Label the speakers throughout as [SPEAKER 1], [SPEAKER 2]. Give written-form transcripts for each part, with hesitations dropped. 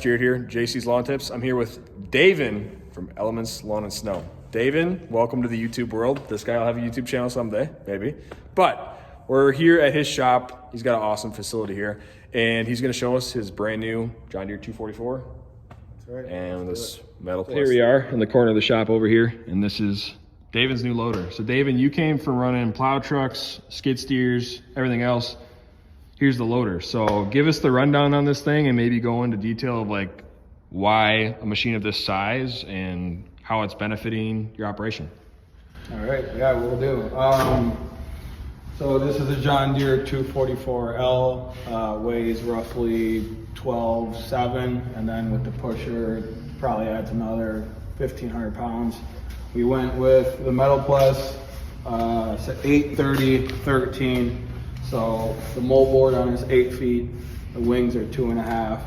[SPEAKER 1] Steer here, JC's Lawn Tips. I'm here with Davin from Elements Lawn and Snow. Davin, welcome to the YouTube world. This guy will have a YouTube channel someday, maybe. But we're here at his shop. He's got an awesome facility here, and he's going to show us his brand new John Deere 244.
[SPEAKER 2] That's right.
[SPEAKER 1] And this metal plus.
[SPEAKER 3] Here we are in the corner of the shop over here, and this is Davin's new loader. So Davin, you came from running plow trucks, skid steers, everything else. Here's the loader. So give us the rundown on this thing and maybe go into detail of like why a machine of this size and how it's benefiting your operation.
[SPEAKER 2] All right, yeah, we'll do. So this is a John Deere 244L, weighs roughly 12.7, and then with the pusher, it probably adds another 1,500 pounds. We went with the Metal Plus, it's an 830/13. So the moldboard on it is 8 feet, the wings are 2.5,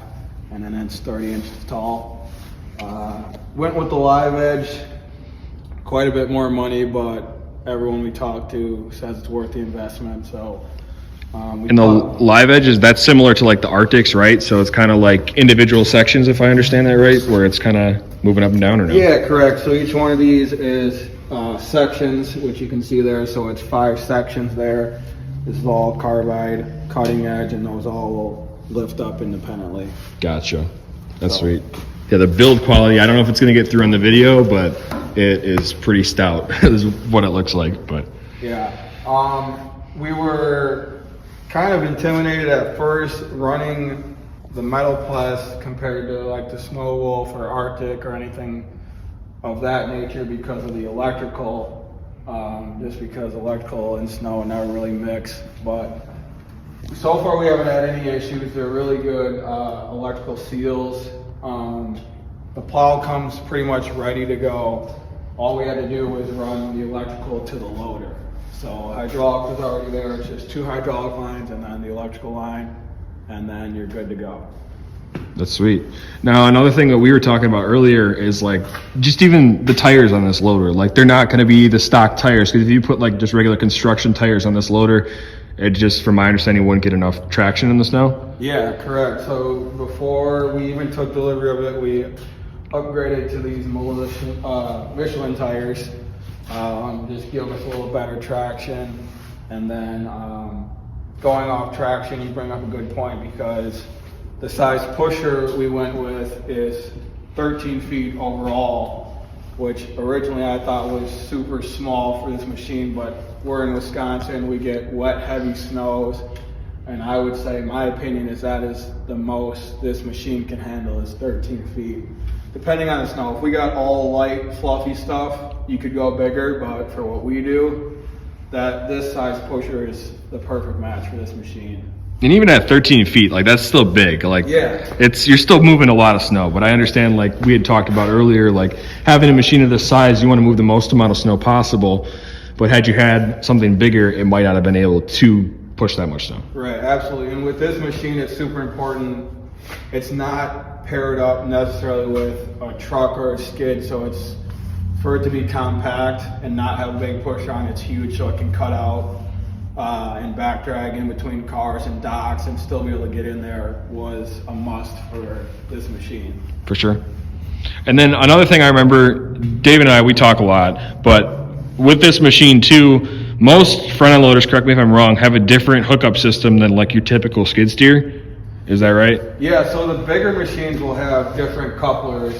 [SPEAKER 2] and then it's 30 inches tall. Went with the live edge, quite a bit more money, but everyone we talk to says it's worth the investment. So,
[SPEAKER 3] And the live edge, that's similar to like the Arctics, right? So it's kind of like individual sections, if I understand that right, where it's kind of moving up and down, or no?
[SPEAKER 2] Yeah, correct. So each one of these is sections, which you can see there. So it's 5 sections there. This is all carbide, cutting edge, and those all will lift up independently.
[SPEAKER 3] Gotcha. That's sweet. Yeah, the build quality, I don't know if it's going to get through in the video, but it is pretty stout. This is what it looks like. But
[SPEAKER 2] yeah, we were kind of intimidated at first running the Metal Plus compared to like the Snow Wolf or Arctic or anything of that nature because of the electrical. Just because electrical and snow never really mix, but so far we haven't had any issues. They're really good electrical seals. The plow comes pretty much ready to go. All we had to do was run the electrical to the loader. So hydraulic was already there. It's just 2 hydraulic lines and then the electrical line, and then you're good to go.
[SPEAKER 3] that's sweet. Now, another thing that we were talking about earlier is like just even the tires on this loader. Like they're not going to be the stock tires, because if you put like just regular construction tires on this loader, it just, from my understanding, wouldn't get enough traction in the snow.
[SPEAKER 2] Yeah, correct. So before we even took delivery of it, we upgraded to these Michelin tires. Just give us a little better traction. And then going off traction, you bring up a good point, because the size pusher we went with is 13 feet overall, which originally I thought was super small for this machine, but we're in Wisconsin, we get wet, heavy snows, and I would say, my opinion is that is the most this machine can handle is 13 feet. Depending on the snow, if we got all light, fluffy stuff, you could go bigger, but for what we do, this size pusher is the perfect match for this machine.
[SPEAKER 3] And even at 13 feet, like that's still big. Like
[SPEAKER 2] yeah,
[SPEAKER 3] you're still moving a lot of snow. But I understand, like we had talked about earlier, like having a machine of this size, you want to move the most amount of snow possible. But had you had something bigger, it might not have been able to push that much snow.
[SPEAKER 2] Right, absolutely. And with this machine, it's super important. It's not paired up necessarily with a truck or a skid, so it's for it to be compact and not have a big push on. It's huge, so it can cut out and back drag in between cars and docks and still be able to get in there was a must for this machine.
[SPEAKER 3] For sure. And then another thing I remember, Dave and I, we talk a lot, but with this machine too, most front-end loaders, correct me if I'm wrong, have a different hookup system than like your typical skid steer. Is that right?
[SPEAKER 2] Yeah, so the bigger machines will have different couplers.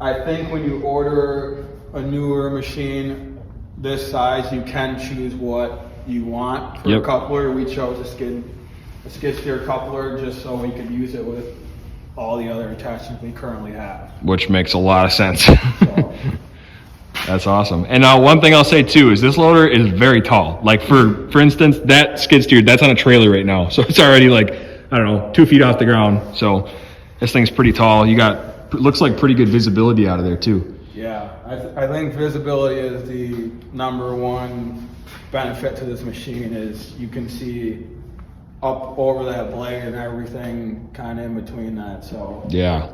[SPEAKER 2] I think when you order a newer machine this size, you can choose what you want for a coupler. We chose a skid steer coupler just so we could use it with all the other attachments we currently have.
[SPEAKER 3] Which makes a lot of sense.
[SPEAKER 2] So.
[SPEAKER 3] That's awesome. And one thing I'll say too is this loader is very tall. Like for instance, that skid steer, that's on a trailer right now. So it's already like, I don't know, 2 feet off the ground. So this thing's pretty tall. You got, looks like pretty good visibility out of there too.
[SPEAKER 2] Yeah, I think visibility is the #1 benefit to this machine. Is you can see up over that blade and everything kind of in between that. So
[SPEAKER 3] yeah,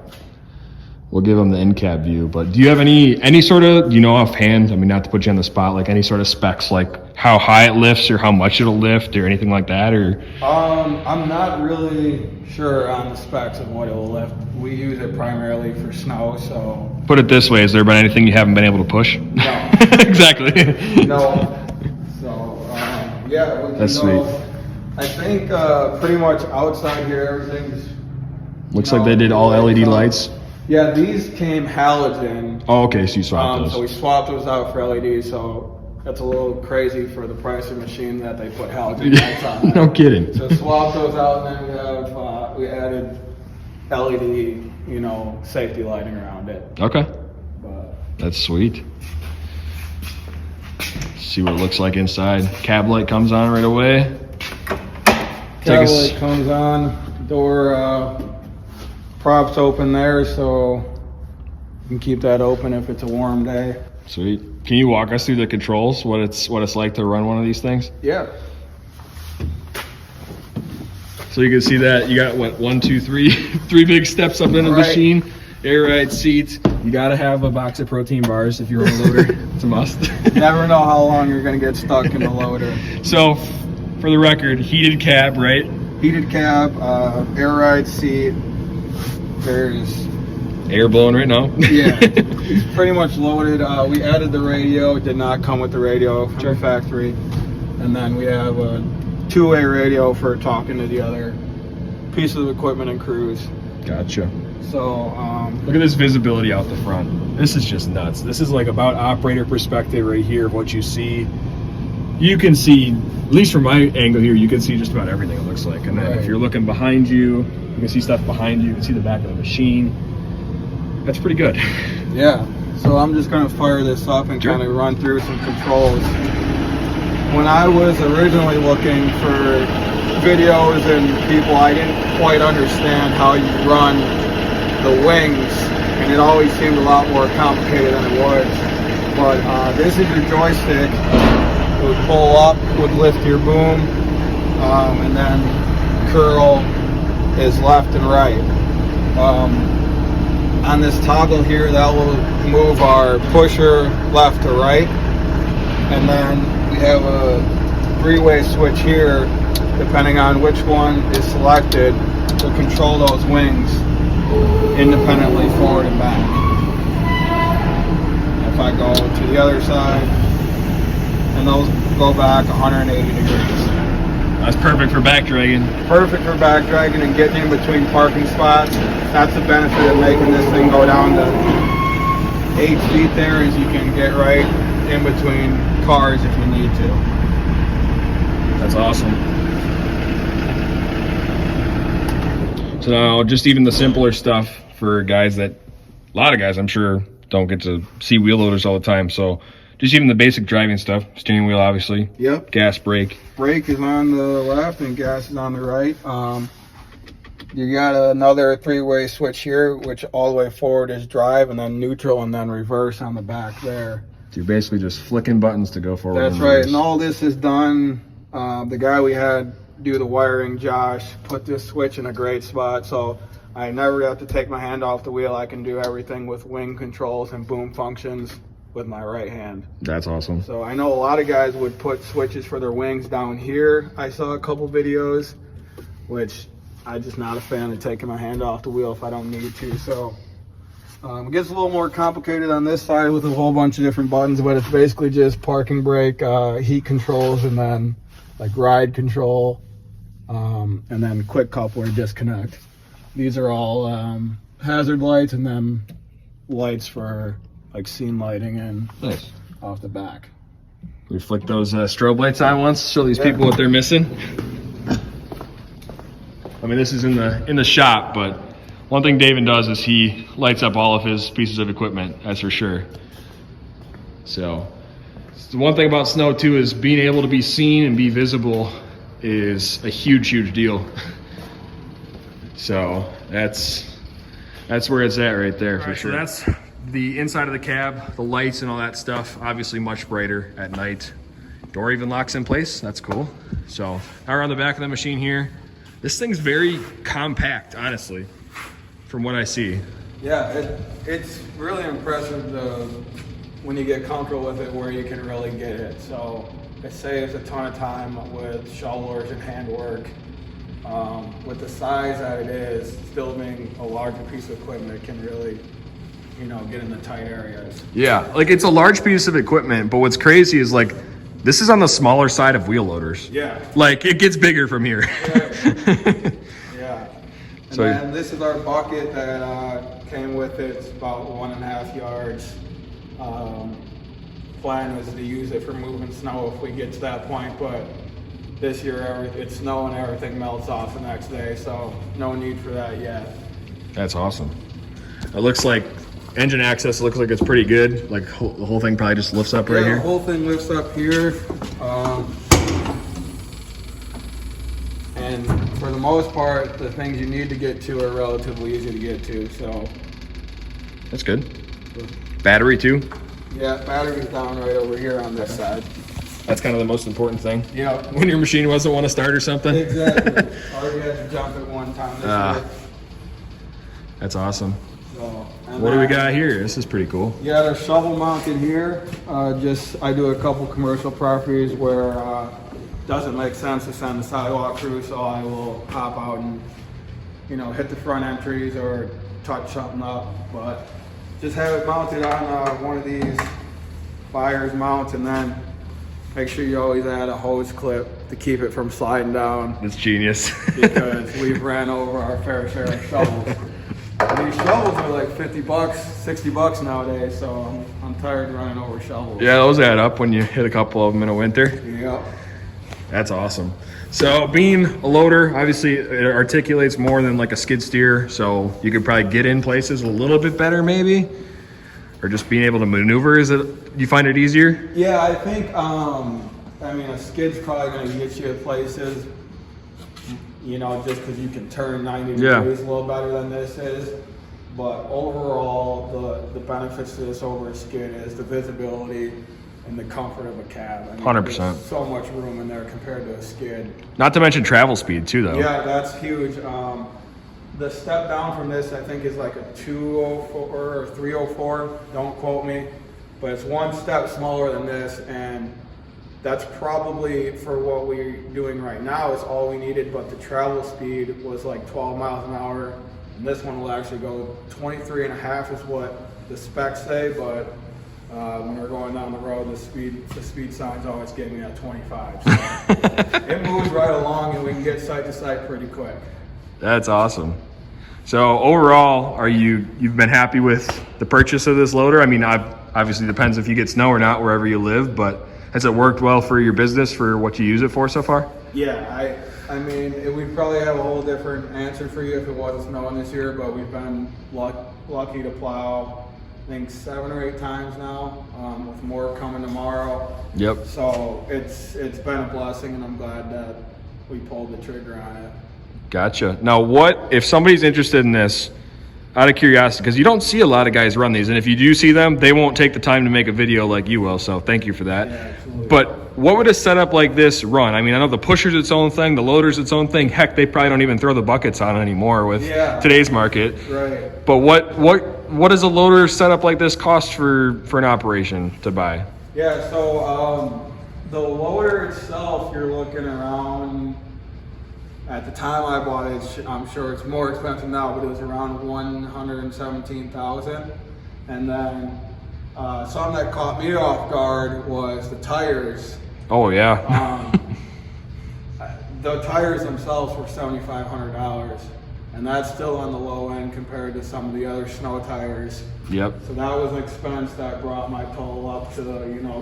[SPEAKER 3] We'll give them the in-cab view, but do you have any sort of, you know, offhand, I mean, not to put you on the spot, like any sort of specs, like how high it lifts or how much it'll lift or anything like that, or?
[SPEAKER 2] I'm not really sure on the specs of what it'll lift. We use it primarily for snow, so.
[SPEAKER 3] Put it this way, has there been anything you haven't been able to push?
[SPEAKER 2] No.
[SPEAKER 3] Exactly.
[SPEAKER 2] No. So, yeah.
[SPEAKER 3] That's sweet.
[SPEAKER 2] I think pretty much outside here, everything's.
[SPEAKER 3] Looks like they did all LED lights.
[SPEAKER 2] Yeah, these came halogen.
[SPEAKER 3] Oh, okay, so you swapped those.
[SPEAKER 2] So we swapped those out for LED, so that's a little crazy for the price of machine that they put halogen lights on.
[SPEAKER 3] No kidding.
[SPEAKER 2] So swapped those out, and then we added LED, you know, safety lighting around it.
[SPEAKER 3] Okay.
[SPEAKER 2] But
[SPEAKER 3] That's sweet. See what it looks like inside. Cab light comes on right away.
[SPEAKER 2] cab light comes on, door props open there, so you can keep that open if it's a warm day.
[SPEAKER 3] Sweet. Can you walk us through the controls? What it's like to run one of these things?
[SPEAKER 2] Yeah.
[SPEAKER 3] So you can see that you got what, 1, 2, 3, 3 big steps up in the machine. Air ride seats. You gotta have a box of protein bars if you're on a loader. It's a must.
[SPEAKER 2] Never know how long you're gonna get stuck in the loader.
[SPEAKER 3] So, for the record, heated cab, right?
[SPEAKER 2] Heated cab, air ride seat. There's
[SPEAKER 3] Air blowing right now.
[SPEAKER 2] yeah, it's pretty much loaded. We added the radio. It did not come with the radio from the factory. And then we have a 2-way radio for talking to the other piece of equipment and crews.
[SPEAKER 3] Gotcha.
[SPEAKER 2] So
[SPEAKER 3] look at this visibility out the front. This is just nuts. This is like about operator perspective right here of what you see. You can see, at least from my angle here, you can see just about everything it looks like. And then if you're looking behind you, you can see stuff behind you. You can see the back of the machine. That's pretty good.
[SPEAKER 2] Yeah. So I'm just gonna fire this up and kind of run through some controls. When I was originally looking for videos and people, I didn't quite understand how you run the wings, and it always seemed a lot more complicated than it was. But this is your joystick. It would pull up, would lift your boom, and then curl is left and right. On this toggle here, that will move our pusher left to right, and then we have a 3-way switch here. Depending on which one is selected, to control those wings independently forward and back. If I go to the other side, and those go back 180 degrees.
[SPEAKER 3] That's perfect for back dragging.
[SPEAKER 2] Perfect for back dragging and getting in between parking spots. That's the benefit of making this thing go down to 8 feet there, is you can get right in between cars if you need to.
[SPEAKER 3] That's awesome. So now, just even the simpler stuff for guys that, a lot of guys I'm sure don't get to see wheel loaders all the time. So just even the basic driving stuff, steering wheel obviously,
[SPEAKER 2] Yep.
[SPEAKER 3] gas, brake.
[SPEAKER 2] Brake is on the left and gas is on the right. You got another 3-way switch here, which all the way forward is drive, and then neutral, and then reverse on the back there.
[SPEAKER 3] So you're basically just flicking buttons to go forward.
[SPEAKER 2] That's right, and all this is done. The guy we had do the wiring, Josh, put this switch in a great spot, so I never have to take my hand off the wheel. I can do everything with wing controls and boom functions with my right hand.
[SPEAKER 3] That's awesome.
[SPEAKER 2] So I know a lot of guys would put switches for their wings down here. I saw a couple videos, which I'm just not a fan of taking my hand off the wheel if I don't need to. So it gets a little more complicated on this side with a whole bunch of different buttons, but it's basically just parking brake, heat controls, and then like ride control, and then quick coupler disconnect. These are all hazard lights, and then lights for like scene lighting and
[SPEAKER 3] Nice.
[SPEAKER 2] off the back.
[SPEAKER 3] We flick those strobe lights on once, show these people what they're missing. I mean, this is in the shop, but one thing David does is he lights up all of his pieces of equipment, that's for sure. So the one thing about snow too is being able to be seen and be visible is a huge deal. So that's where it's at right there, for sure. So that's the inside of the cab, the lights and all that stuff, obviously much brighter at night. Door even locks in place, that's cool. So now we're on the back of the machine here. This thing's very compact, honestly, from what I see.
[SPEAKER 2] Yeah, it's really impressive when you get comfortable with it where you can really get it. So it saves a ton of time with shovelers and handwork. With the size that it is, still being a larger piece of equipment, it can really, get in the tight areas.
[SPEAKER 3] Yeah, like it's a large piece of equipment, but what's crazy is like, this is on the smaller side of wheel loaders.
[SPEAKER 2] Yeah.
[SPEAKER 3] Like it gets bigger from here.
[SPEAKER 2] Yeah. Yeah. And
[SPEAKER 3] So-
[SPEAKER 2] then this is our bucket that came with it. It's about 1.5 yards. Plan was to use it for moving snow if we get to that point, but this year it's snowing, everything melts off the next day, so no need for that yet.
[SPEAKER 3] That's awesome. It looks like engine access looks like it's pretty good. Like the whole thing probably just lifts up right
[SPEAKER 2] Yeah,
[SPEAKER 3] here.
[SPEAKER 2] the whole thing lifts up here. And for the most part, the things you need to get to are relatively easy to get to, so.
[SPEAKER 3] That's good. Battery too.
[SPEAKER 2] Yeah, battery's down right over here on this side.
[SPEAKER 3] That's kind of the most important thing.
[SPEAKER 2] Yeah.
[SPEAKER 3] When your machine doesn't want to start or something.
[SPEAKER 2] Exactly. Already had to jump at one time this year.
[SPEAKER 3] That's awesome.
[SPEAKER 2] So, and
[SPEAKER 3] What do we
[SPEAKER 2] then-
[SPEAKER 3] got here? This is pretty cool.
[SPEAKER 2] Yeah, they're shovel mounted here. I do a couple commercial properties where doesn't make sense to send the sidewalk through, so I will hop out and hit the front entries or touch something up. But just have it mounted on one of these buyer's mounts, and then make sure you always add a hose clip to keep it from sliding down,
[SPEAKER 3] That's genius.
[SPEAKER 2] because we've ran over our fair share of shovels. These shovels are like $50, $60 nowadays, so I'm tired of running over shovels.
[SPEAKER 3] Yeah, those add up when you hit a couple of them in a winter.
[SPEAKER 2] Yep.
[SPEAKER 3] That's awesome. So being a loader, obviously it articulates more than like a skid steer, so you could probably get in places a little bit better maybe, or just being able to maneuver. You find it easier?
[SPEAKER 2] Yeah, I think, a skid's probably gonna get you at places, just because you can turn 90
[SPEAKER 3] Yeah.
[SPEAKER 2] degrees a little better than this is. But overall, the benefits to this over a skid is the visibility and the comfort of a cab.
[SPEAKER 3] 100%.
[SPEAKER 2] There's so much room in there compared to a skid.
[SPEAKER 3] Not to mention travel speed too though.
[SPEAKER 2] Yeah, that's huge. The step down from this, I think, is like a 204 or 304. Don't quote me, but it's one step smaller than this, and that's probably for what we're doing right now is all we needed. But the travel speed was like 12 miles an hour, and this one will actually go 23 and a half is what the specs say. But when we're going down the road, the speed signs always give me at 25. So it moves right along, and we can get site to site pretty quick.
[SPEAKER 3] That's awesome. So overall, you've been happy with the purchase of this loader? I mean, obviously depends if you get snow or not wherever you live, but has it worked well for your business for what you use it for so far?
[SPEAKER 2] Yeah, we'd probably have a whole different answer for you if it wasn't snowing this year, but we've been lucky to plow, I think 7 or 8 times now, with more coming tomorrow.
[SPEAKER 3] Yep.
[SPEAKER 2] So it's been a blessing, and I'm glad that we pulled the trigger on it.
[SPEAKER 3] Gotcha. Now if somebody's interested in this, out of curiosity, because you don't see a lot of guys run these, and if you do see them, they won't take the time to make a video like you will, so thank you for that.
[SPEAKER 2] Yeah, absolutely.
[SPEAKER 3] But what would a setup like this run? I mean, I know the pusher's its own thing, the loader's its own thing. Heck, they probably don't even throw the buckets on anymore with today's market.
[SPEAKER 2] Right.
[SPEAKER 3] But what does a loader setup like this cost for an operation to buy?
[SPEAKER 2] Yeah, so the loader itself, you're looking around, at the time I bought it, I'm sure it's more expensive now, but it was around $117,000. And then something that caught me off guard was the tires.
[SPEAKER 3] Oh yeah.
[SPEAKER 2] The tires themselves were $7,500, and that's still on the low end compared to some of the other snow tires.
[SPEAKER 3] Yep.
[SPEAKER 2] So that was an expense that brought my total up to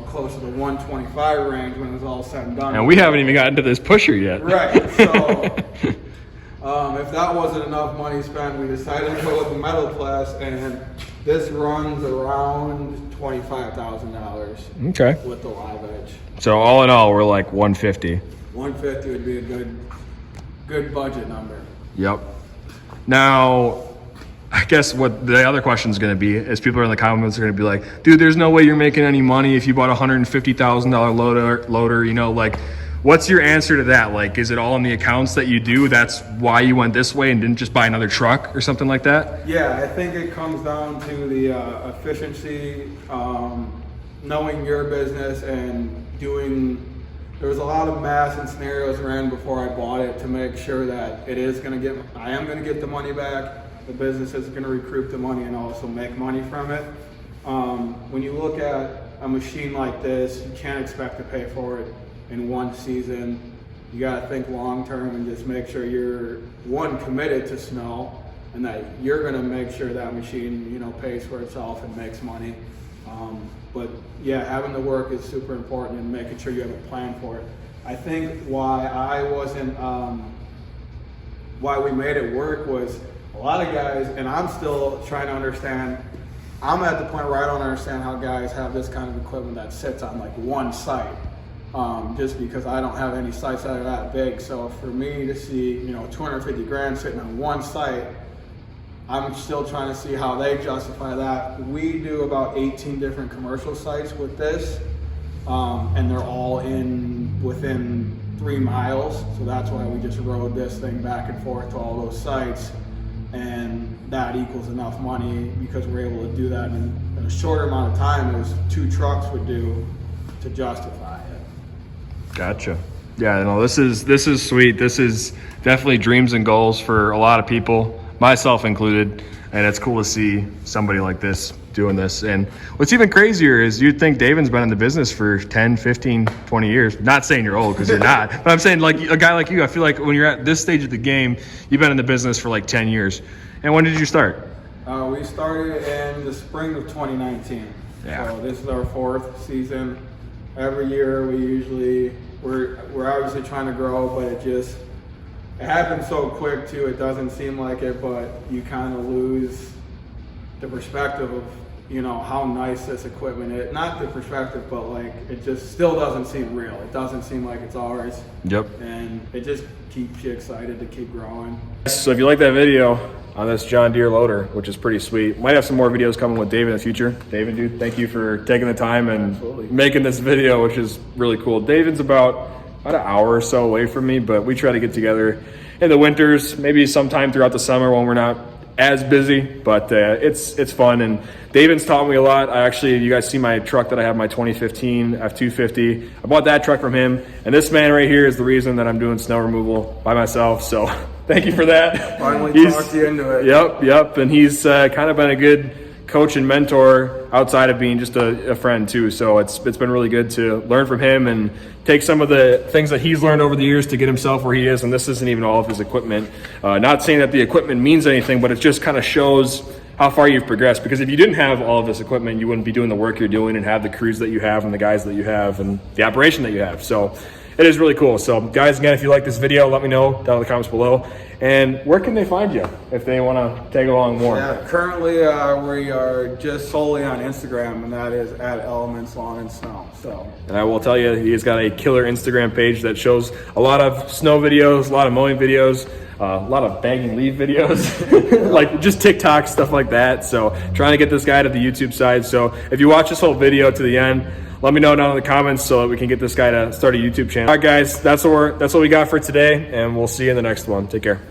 [SPEAKER 2] close to the 125 range when it was all said and done.
[SPEAKER 3] And we haven't even gotten to this pusher yet.
[SPEAKER 2] Right. So if that wasn't enough money spent, we decided to go with the metal class, and this runs around $25,000
[SPEAKER 3] Okay.
[SPEAKER 2] with the live edge.
[SPEAKER 3] So all in all, we're like 150.
[SPEAKER 2] 150 would be a good budget number.
[SPEAKER 3] Yep. Now, I guess what the other question is going to be is people in the comments are going to be like, dude, there's no way you're making any money if you bought a $150,000 loader. What's your answer to that? Like, is it all in the accounts that you do? That's why you went this way and didn't just buy another truck or something like that?
[SPEAKER 2] Yeah, I think it comes down to the efficiency, knowing your business and doing. There was a lot of math and scenarios ran before I bought it to make sure that I am going to get the money back. The business is going to recoup the money and also make money from it. When you look at a machine like this, you can't expect to pay for it in one season. You got to think long term and just make sure you're committed to snow, and that you're going to make sure that machine, you know, pays for itself and makes money. But yeah, having the work is super important and making sure you have a plan for it. I think why we made it work was a lot of guys, and I'm still trying to understand. I'm at the point where I don't understand how guys have this kind of equipment that sits on like one site. Just because I don't have any sites that are that big. So for me to see, you know, 250 grand sitting on one site, I'm still trying to see how they justify that. We do about 18 different commercial sites with this, and they're all within 3 miles. So that's why we just rode this thing back and forth to all those sites, and that equals enough money because we're able to do that in a shorter amount of time as 2 trucks would do to justify it.
[SPEAKER 3] Gotcha. Yeah, no, this is sweet. This is definitely dreams and goals for a lot of people, myself included, and it's cool to see somebody like this doing this. And what's even crazier is you'd think David's been in the business for 10, 15, 20 years. Not saying you're old, because you're not, but I'm saying like a guy like you, I feel like when you're at this stage of the game, you've been in the business for like 10 years. And when did you start?
[SPEAKER 2] We started in the spring of 2019.
[SPEAKER 3] Yeah.
[SPEAKER 2] So this is our 4th season. Every year we're obviously trying to grow, but it happens so quick too. It doesn't seem like it, but you kind of lose the perspective of, you know, how nice this equipment is. Not the perspective, but like it just still doesn't seem real. It doesn't seem like it's ours.
[SPEAKER 3] Yep.
[SPEAKER 2] And it just keeps you excited to keep growing.
[SPEAKER 1] So if you like that video on this John Deere loader, which is pretty sweet, might have some more videos coming with David in the future. David, dude, thank you for taking the time and
[SPEAKER 2] Absolutely.
[SPEAKER 1] making this video, which is really cool. David's about an hour or so away from me, but we try to get together in the winters, maybe sometime throughout the summer when we're not as busy, but it's fun. And David's taught me a lot. You guys see my truck that I have, my 2015 F250. I bought that truck from him, and this man right here is the reason that I'm doing snow removal by myself. So thank you for that.
[SPEAKER 2] Finally talked you into it.
[SPEAKER 1] Yep. And he's kind of been a good coach and mentor outside of being just a friend too. So it's been really good to learn from him and take some of the things that he's learned over the years to get himself where he is. And this isn't even all of his equipment. Not saying that the equipment means anything, but it just kind of shows how far you've progressed. Because if you didn't have all of this equipment, you wouldn't be doing the work you're doing and have the crews that you have and the guys that you have and the operation that you have. So it is really cool. So guys, again, if you like this video, let me know down in the comments below. And where can they find you if they want to tag along more?
[SPEAKER 2] Yeah, currently we are just solely on Instagram, and that is at Elements Lawn and Snow. So,
[SPEAKER 1] and I will tell you, he's got a killer Instagram page that shows a lot of snow videos, a lot of mowing videos, a lot of bagging leaf videos, like just TikTok, stuff like that. So trying to get this guy to the YouTube side. So if you watch this whole video to the end, let me know down in the comments so that we can get this guy to start a YouTube channel. All right, guys, that's what we got for today, and we'll see you in the next one. Take care.